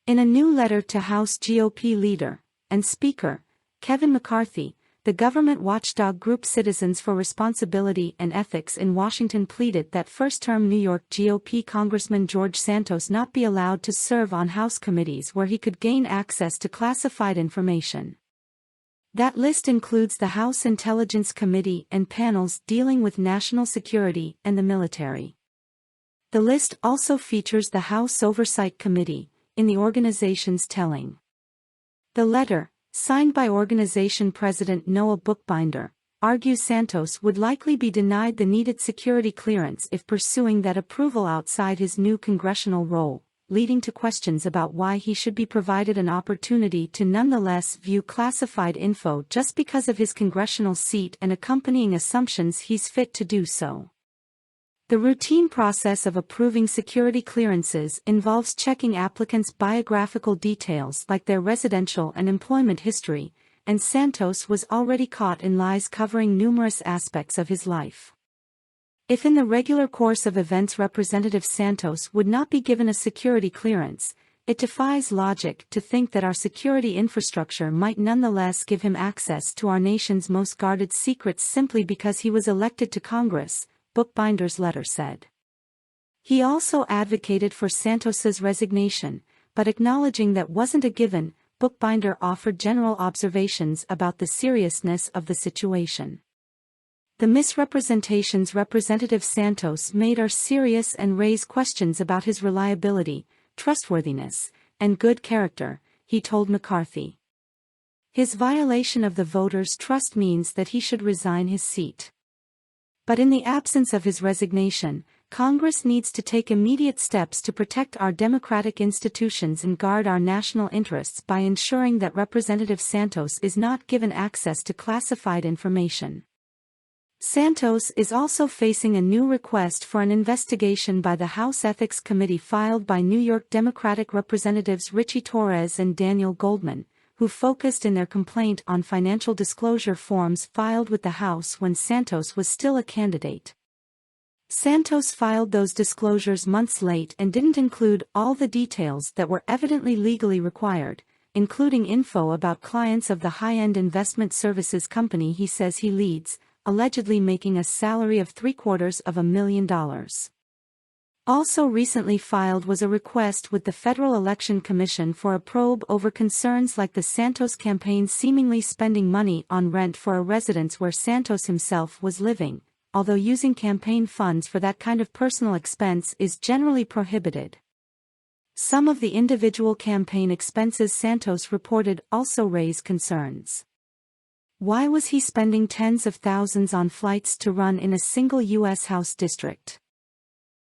In a new letter to House GOP leader and Speaker Kevin McCarthy, the government watchdog group Citizens for Responsibility and Ethics in Washington pleaded that first-term New York GOP Congressman George Santos not be allowed to serve on House committees where he could gain access to classified information. That list includes the House Intelligence Committee and panels dealing with national security and the military. The list also features the House Oversight Committee, in the organization's telling. The letter, signed by organization president Noah Bookbinder, argues Santos would likely be denied the needed security clearance if pursuing that approval outside his new congressional role, leading to questions about why he should be provided an opportunity to nonetheless view classified info just because of his congressional seat and accompanying assumptions he's fit to do so. The routine process of approving security clearances involves checking applicants' biographical details like their residential and employment history, and Santos was already caught in lies covering numerous aspects of his life. If in the regular course of events Representative Santos would not be given a security clearance, it defies logic to think that our security infrastructure might nonetheless give him access to our nation's most guarded secrets simply because he was elected to Congress, Bookbinder's letter said. He also advocated for Santos's resignation, but acknowledging that wasn't a given, Bookbinder offered general observations about the seriousness of the situation. The misrepresentations Representative Santos made are serious and raise questions about his reliability, trustworthiness, and good character, he told McCarthy. His violation of the voters' trust means that he should resign his seat. But in the absence of his resignation, Congress needs to take immediate steps to protect our democratic institutions and guard our national interests by ensuring that Representative Santos is not given access to classified information. Santos is also facing a new request for an investigation by the House Ethics Committee filed by New York Democratic Representatives Richie Torres and Daniel Goldman, who focused in their complaint on financial disclosure forms filed with the House when Santos was still a candidate. Santos filed those disclosures months late and didn't include all the details that were evidently legally required, including info about clients of the high-end investment services company he says he leads, allegedly making a salary of $750,000. Also recently filed was a request with the Federal Election Commission for a probe over concerns like the Santos campaign seemingly spending money on rent for a residence where Santos himself was living, although using campaign funds for that kind of personal expense is generally prohibited. Some of the individual campaign expenses Santos reported also raise concerns. Why was he spending tens of thousands on flights to run in a single U.S. House district?